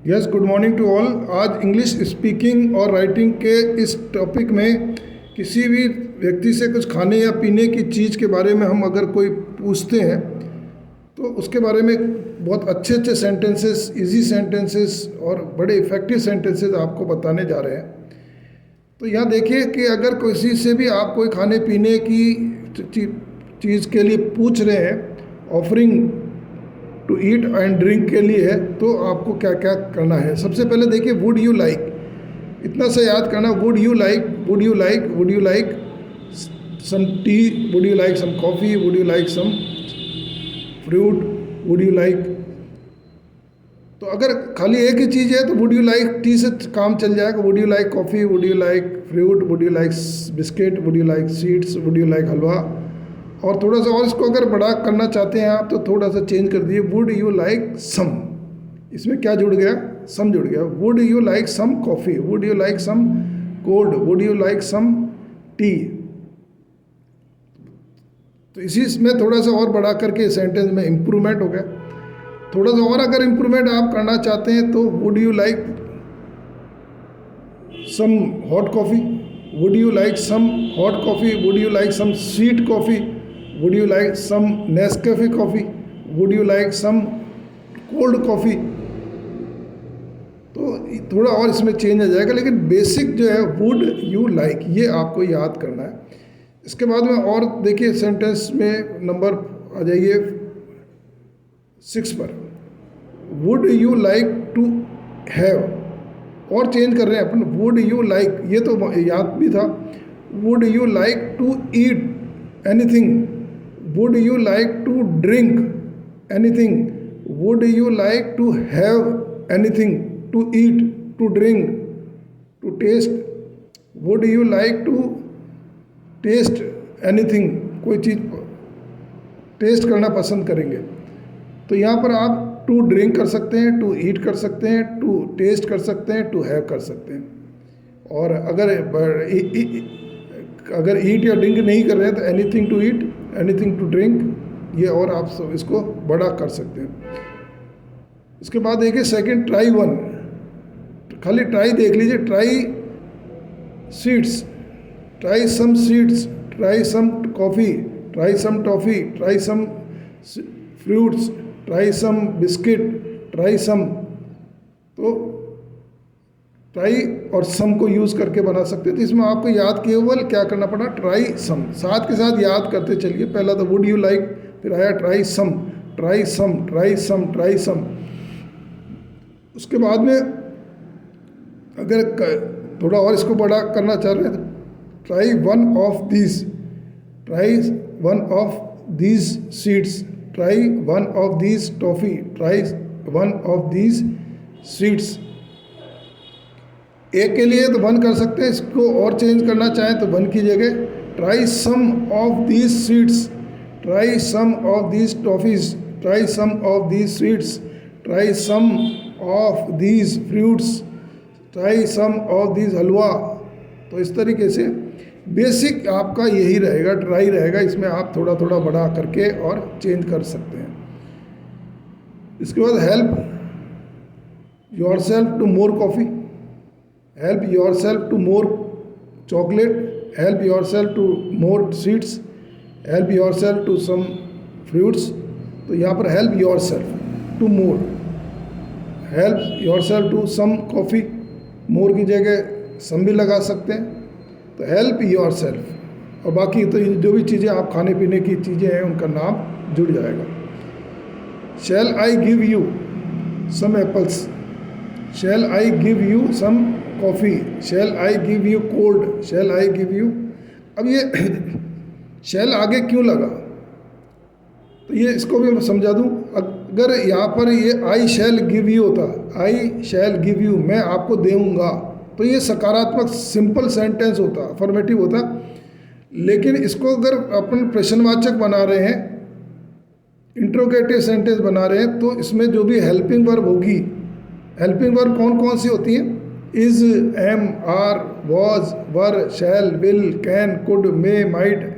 Yes, good morning to all. आज English speaking और writing के इस टॉपिक में किसी भी व्यक्ति से कुछ खाने या पीने की चीज़ के बारे में हम अगर कोई पूछते हैं तो उसके बारे में बहुत अच्छे अच्छे सेंटेंसेस, इजी सेंटेंसेस और बड़े इफ़ेक्टिव सेंटेंसेस आपको बताने जा रहे हैं। तो यहाँ देखिए कि अगर किसी से भी आप कोई खाने पीने की चीज़ के लिए पूछ रहे हैं, offering to eat and drink के लिए है, तो आपको क्या क्या करना है। सबसे पहले देखिए, वुड यू लाइक, इतना सा याद करना। Would you like, would you like, would you like some tea, would you like some coffee, would you like some fruit, would you like. तो अगर खाली एक ही चीज़ है तो वुड यू लाइक टी से काम चल जाएगा। Would you like coffee, would you like fruit, would you like biscuit, would you like seeds, would you like halwa. और थोड़ा सा और इसको अगर बड़ा करना चाहते हैं आप तो थोड़ा सा चेंज कर दिए, वुड यू लाइक सम। इसमें क्या जुड़ गया? सम जुड़ गया। Would you like some coffee, would you like some cold, would you like some tea. तो इसी में थोड़ा सा और बड़ा करके सेंटेंस में इम्प्रूवमेंट हो गया। थोड़ा सा और अगर इम्प्रूवमेंट आप करना चाहते हैं तो would you like some hot coffee, would you like some hot coffee, would you like some sweet coffee, would you like some Nescafe coffee, would you like some cold coffee. तो थोड़ा और इसमें change आ जाएगा, लेकिन basic जो है would you like, ये आपको याद करना है। इसके बाद में और देखिए सेंटेंस में नंबर आ जाइए 6 पर। Would you like to have, और चेंज कर रहे हैं अपन, वुड यू लाइक, ये तो याद भी था। Would you like to eat anything, would you like to drink anything, would you like to have anything, to eat, to drink, to taste, would you like to taste anything, कोई चीज़ test करना पसंद करेंगे। तो यहाँ पर आप to drink कर सकते हैं, टू ईट कर सकते हैं, टू टेस्ट कर सकते हैं, टू हैव कर सकते हैं। और अगर ईट या ड्रिंक नहीं कर रहे हैं तो anything to eat, anything to drink, ये और आप सब इसको बड़ा कर सकते हैं। इसके बाद देखिए सेकंड, ट्राई वन, खाली ट्राई देख लीजिए। Try seeds, try some seeds, try some coffee, try some toffee, try some fruits, try some biscuit, try some. तो ट्राई और सम को यूज़ करके बना सकते हैं। तो इसमें आपको याद केवल क्या करना पड़ा, ट्राई सम, साथ के साथ याद करते चलिए। पहला तो वुड यू लाइक, फिर आया try some, try some, try some, try some. उसके बाद में अगर थोड़ा और इसको बड़ा करना चाह रहे हैं तो try one of these, try one of these seeds, try one of these toffee, try one of these sweets. एक के लिए तो वन कर सकते हैं, इसको और चेंज करना चाहें तो वन की जगह try some of these sweets, try some of these toffees, try some of these sweets, try some of these fruits, try some of these halwa. तो इस तरीके से बेसिक आपका यही रहेगा, ट्राई रहेगा। इसमें आप थोड़ा थोड़ा बड़ा करके और चेंज कर सकते हैं। इसके बाद help yourself to more coffee, help yourself to more chocolate, help yourself to more sweets, help yourself to some fruits. तो यहाँ पर help yourself to more, help yourself to some coffee, more की जगह सम भी लगा सकते हैं। तो हेल्प योर सेल्फ, और बाकी तो जो भी चीज़ें आप खाने पीने की चीज़ें हैं उनका नाम जुड़ जाएगा। Shall I give you some apples, shall I give you some coffee, shall I give you cold, shall I give you. अब ये शैल आगे क्यों लगा, तो ये इसको भी मैं समझा दूँ। अगर यहाँ पर ये आई शैल गिव यू होता, आई शैल गिव यू, मैं आपको दूँगा, तो ये सकारात्मक सिंपल सेंटेंस होता, अफर्मेटिव होता। लेकिन इसको अगर अपन प्रश्नवाचक बना रहे हैं, इंट्रोगेटिव सेंटेंस बना रहे हैं, तो इसमें जो भी हेल्पिंग वर्ब होगी, हेल्पिंग वर्ब कौन कौन सी होती हैं? Is, am, are, was, were, shall, will, can, could, may, might.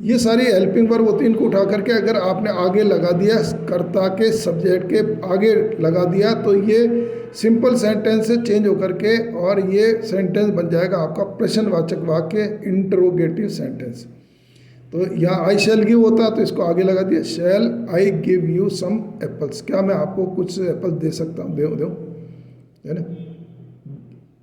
ये सारी हेल्पिंग वर्ब होती है, इनको उठा करके अगर आपने आगे लगा दिया, कर्ता के सब्जेक्ट के आगे लगा दिया, तो ये सिंपल सेंटेंस से चेंज होकर के और ये सेंटेंस बन जाएगा आपका प्रश्नवाचक वाक्य, इंटरोगेटिव सेंटेंस। तो यहाँ आई शैल गिव होता तो इसको आगे लगा दिया, shall I give you some apples, क्या मैं आपको कुछ एप्पल दे सकता हूँ, दो है ना।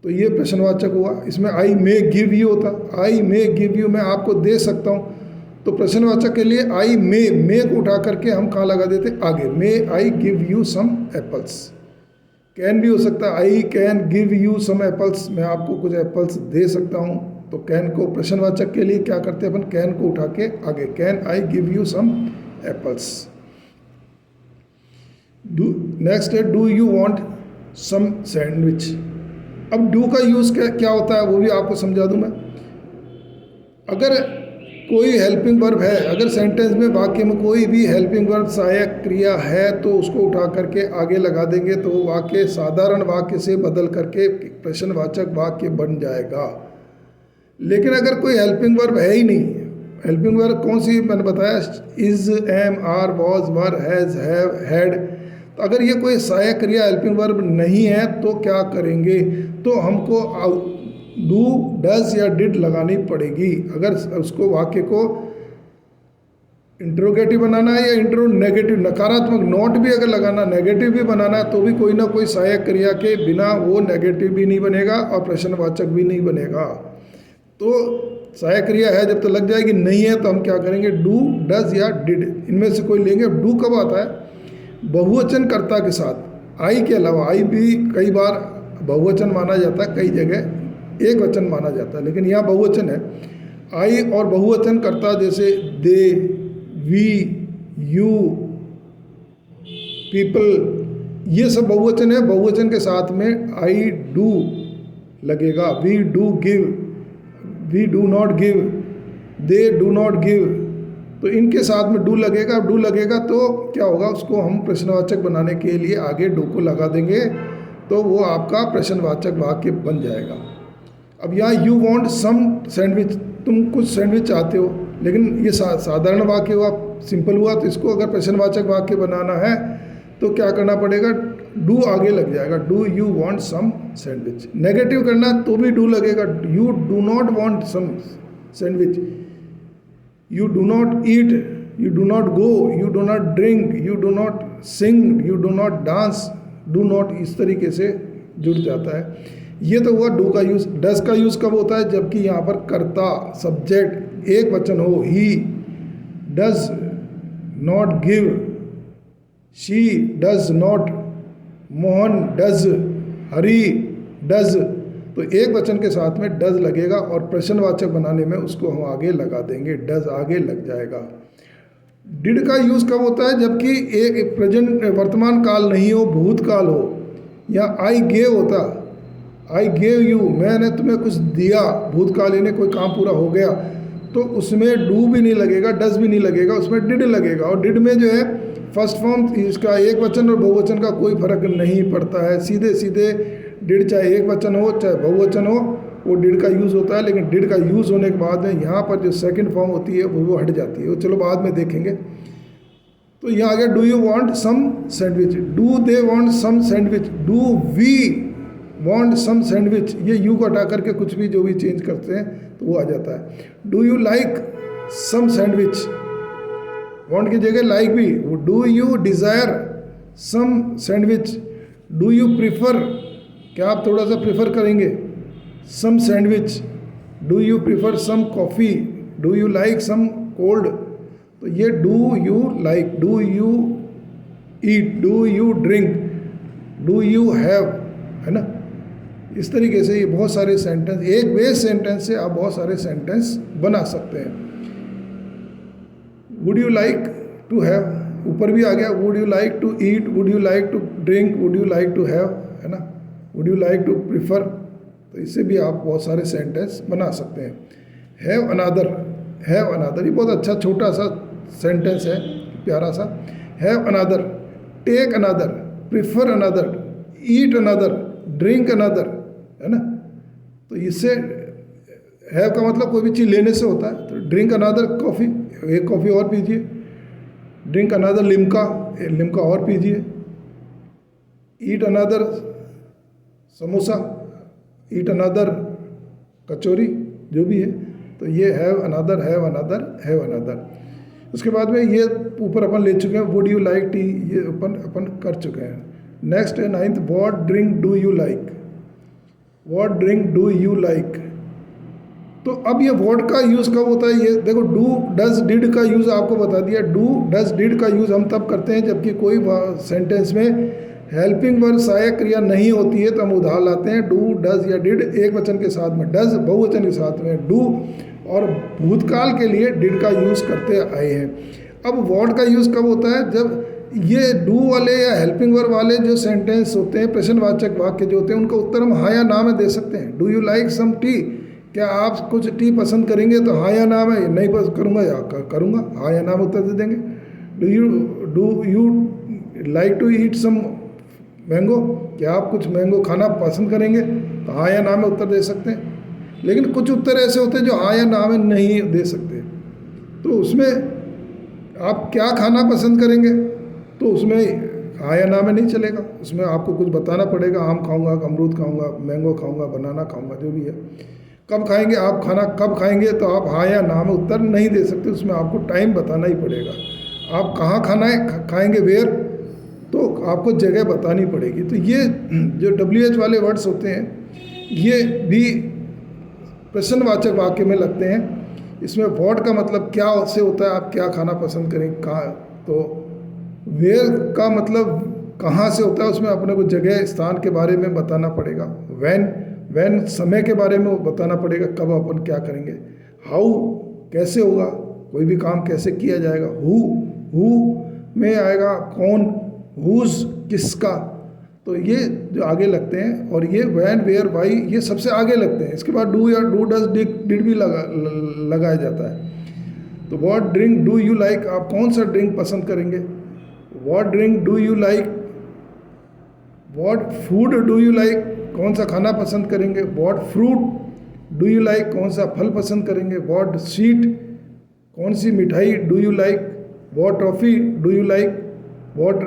तो ये प्रश्नवाचक हुआ। इसमें आई मे गिव यू होता, आई मे गिव यू, मैं आपको दे सकता हूँ। तो प्रश्नवाचक के लिए आई मे को उठा करके हम कहाँ लगा देते, आगे, may I give you some apples. Can भी हो सकता है, I can give you some apples, मैं आपको कुछ एप्पल्स दे सकता हूँ। तो कैन को प्रश्नवाचक के लिए क्या करते हैं अपन, कैन को उठा के आगे, can I give you some apples. Next है do you want some sandwich. अब डू का यूज़ क्या होता है वो भी आपको समझा दूं मैं। अगर कोई हेल्पिंग वर्ब है, अगर सेंटेंस में, वाक्य में कोई भी हेल्पिंग वर्ब सहायक क्रिया है तो उसको उठा करके आगे लगा देंगे तो वो वाक्य साधारण वाक्य से बदल करके प्रश्नवाचक वाक्य बन जाएगा। लेकिन अगर कोई हेल्पिंग वर्ब है ही नहीं, हेल्पिंग वर्ब कौन सी मैंने बताया, is, am, are, was, were, has, have, had, तो अगर ये कोई सहायक क्रिया हेल्पिंग वर्ब नहीं है तो क्या करेंगे, तो हमको डू, डज या डिड लगानी पड़ेगी। अगर उसको वाक्य को इंट्रोगेटिव बनाना है या नेगेटिव, नकारात्मक नोट भी अगर लगाना, नेगेटिव भी बनाना है, तो भी कोई ना कोई सहायक क्रिया के बिना वो नेगेटिव भी नहीं बनेगा और प्रश्नवाचक भी नहीं बनेगा। तो सहायक क्रिया है जब तक लग जाएगी, नहीं है तो हम क्या करेंगे, डू, डज या डिड, इनमें से कोई लेंगे। डू कब आता है, बहुवचन कर्ता के साथ। आई के अलावा, आई भी कई बार बहुवचन माना जाता है, कई जगह एक वचन माना जाता है, लेकिन यहाँ बहुवचन है। आई और बहुवचन कर्ता जैसे दे, वी, यू, पीपल, ये सब बहुवचन है। बहुवचन के साथ में आई डू लगेगा, we do give, we do not give, they do not give, तो इनके साथ में डू लगेगा। डू लगेगा तो क्या होगा, उसको हम प्रश्नवाचक बनाने के लिए आगे डू को लगा देंगे तो वो आपका प्रश्नवाचक वाक्य बन जाएगा। अब यहाँ यू वांट सम सैंडविच, तुम कुछ सैंडविच चाहते हो, लेकिन ये साधारण वाक्य हुआ, सिंपल हुआ, तो इसको अगर प्रश्नवाचक वाक्य बनाना है तो क्या करना पड़ेगा, डू आगे लग जाएगा, do you want some sandwich. Negative करना तो भी डू लगेगा, you do not want some sandwich, you do not eat, you do not go, you do not drink, you do not sing, you do not dance, do not, इस तरीके से जुड़ जाता है। ये तो हुआ डू का यूज़। डज का यूज़ कब होता है, जबकि यहाँ पर कर्ता सब्जेक्ट एक वचन हो, he does not give, she does not, Mohan does, Hari does, तो एक वचन के साथ में डज लगेगा और प्रश्नवाचक बनाने में उसको हम आगे लगा देंगे, डज आगे लग जाएगा। डिड का यूज़ कब होता है, जबकि एक प्रेजेंट वर्तमान काल नहीं हो, भूतकाल हो। या आई गेव होता, आई गेव यू, मैंने तुम्हें कुछ दिया, भूतकाल यानी कोई काम पूरा हो गया, तो उसमें डू भी नहीं लगेगा, डज भी नहीं लगेगा, उसमें डिड लगेगा। और डिड में जो है फर्स्ट फॉर्म, इसका एक वचन और बहुवचन का कोई फर्क नहीं पड़ता है, सीधे सीधे डिड चाहे एक वचन हो चाहे बहुवचन हो, वो डिड का यूज़ होता है। लेकिन डिड का यूज़ होने के बाद में यहाँ पर जो सेकंड फॉर्म होती है वो हट जाती है, वो चलो बाद में देखेंगे। तो यहाँ आ गया do you want some sandwich, do they want some sandwich, do we want some sandwich, ये यू को हटा करके कुछ भी जो भी चेंज करते हैं तो वो आ जाता है। Do you like some sandwich, want की जगह लाइक भी, वो do you desire some sandwich, do you prefer, क्या आप थोड़ा सा प्रेफर करेंगे some sandwich, do you prefer some coffee, do you like some cold, तो ये do you like, do you eat, do you drink, do you have, है ना। इस तरीके से ये बहुत सारे सेंटेंस, एक बेस सेंटेंस से आप बहुत सारे सेंटेंस बना सकते हैं। Would you like to have, ऊपर भी आ गया, would you like to eat, would you like to drink, would you like to have, है ना, would you like to prefer, तो इससे भी आप बहुत सारे सेंटेंस बना सकते हैं। हैव अनदर, हैव अनदर, ये बहुत अच्छा छोटा सा सेंटेंस है, प्यारा सा। Have another, take another, prefer another, eat another, drink another, है ना। तो इससे हैव का मतलब कोई भी चीज़ लेने से होता है, तो ड्रिंक अनदर कॉफ़ी, एक कॉफ़ी और पीजिए। ड्रिंक अनदर लिम्का, लिम्का और पीजिए। ईट अनदर समोसा, ईट अनदर कचौरी, जो भी है। तो ये have another, have another, have another. उसके बाद में ये ऊपर अपन ले चुके हैं, वुड यू लाइक टी, ये अपन कर चुके हैं। नेक्स्ट है 9th, what drink do you like, what drink do you like. तो अब ये वर्ड का यूज़ कब होता है, ये देखो डू डज डिड का यूज़ आपको बता दिया। डू डज डिड का यूज़ हम तब करते हैं जबकि कोई सेंटेंस में हेल्पिंग वर्ब सहायक क्रिया नहीं होती है, तो हम उधार लाते हैं डू डज या डिड एक वचन के साथ में, डज बहुवचन के साथ में, डू और भूतकाल के लिए डिड का यूज़ करते आए हैं। अब वर्ड का यूज़ कब होता है, जब ये डू वाले या हेल्पिंग वर्ब वाले जो सेंटेंस होते हैं, प्रश्नवाचक वाक्य जो होते हैं, उनका उत्तर हम हाँ या ना में दे सकते हैं। Do you like some tea, क्या आप कुछ टी पसंद करेंगे, तो हाँ या ना में, नहीं पसंद करूँगा या करूँगा, हाँ या ना में उत्तर दे देंगे। Do you like to eat some mango, क्या आप कुछ मैंगो खाना पसंद करेंगे, तो हाँ या ना में उत्तर दे सकते हैं। लेकिन कुछ उत्तर ऐसे होते हैं जो हाँ या ना में नहीं दे सकते, तो उसमें आप क्या खाना पसंद करेंगे, तो उसमें हाँ या ना में नहीं चलेगा, उसमें आपको कुछ बताना पड़ेगा। आम खाऊंगा, अमरूद खाऊंगा, मैंगो खाऊंगा, बनाना खाऊंगा, जो भी है। कब खाएंगे आप खाना, कब खाएंगे, तो आप हाँ या ना में उत्तर नहीं दे सकते, उसमें आपको टाइम बताना ही पड़ेगा। आप कहाँ खाना है खाएंगे, वेयर, तो आपको जगह बतानी पड़ेगी। तो ये जो WH वाले वर्ड्स होते हैं, ये भी प्रश्नवाचक वाक्य में लगते हैं। इसमें व्हाट का मतलब क्या से होता है, आप क्या खाना पसंद करेंगे, कहाँ, तो वेयर का मतलब कहाँ से होता है, उसमें अपने को जगह स्थान के बारे में बताना पड़ेगा। व्हेन समय के बारे में बताना पड़ेगा, कब अपन क्या करेंगे। हाउ कैसे होगा, कोई भी काम कैसे किया जाएगा। हु में आएगा कौन, हुज किसका, तो ये जो आगे लगते हैं। और ये व्हेन वेयर वाई ये सबसे आगे लगते हैं। इसके बाद डू या डू डज डिड भी लगाया जाता है। तो what drink do you like, आप कौन सा ड्रिंक पसंद करेंगे। What drink do you like, what food do you like, कौन सा खाना पसंद करेंगे। What fruit do you like, कौन सा फल पसंद करेंगे। व्हाट स्वीट, कौन सी मिठाई do you like. What toffee do you like. What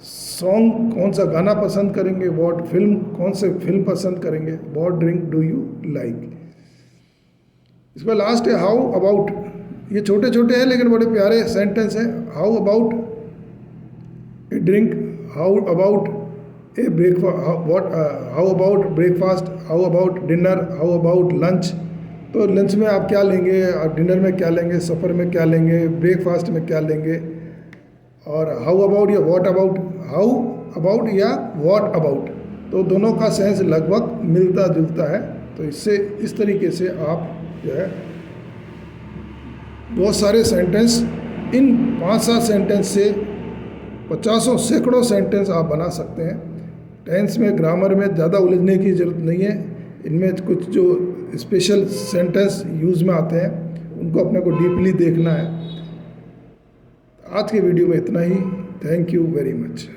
song, कौन सा गाना पसंद करेंगे। व्हाट फिल्म, कौन से फिल्म पसंद करेंगे। What drink do you like. इसमें लास्ट है हाउ अबाउट। ये छोटे छोटे हैं लेकिन बड़े प्यारे सेंटेंस हैं। How about A drink, how about A breakfast, how about breakfast, how about dinner, how about lunch. तो लंच में आप क्या लेंगे, और डिनर में क्या लेंगे, सफ़र में क्या लेंगे, ब्रेकफास्ट में क्या लेंगे। और हाउ अबाउट या व्हाट अबाउट, हाउ अबाउट या व्हाट अबाउट, तो दोनों का सेंस लगभग मिलता जुलता है। तो इससे इस तरीके से आप जो है बहुत सारे सेंटेंस, इन 5-7 सेंटेंस से 50 सैकड़ों सेंटेंस आप बना सकते हैं। टेंस में, ग्रामर में ज़्यादा उलझने की ज़रूरत नहीं है। इनमें कुछ जो स्पेशल सेंटेंस यूज़ में आते हैं उनको अपने को डीपली देखना है। आज के वीडियो में इतना ही। Thank you very much.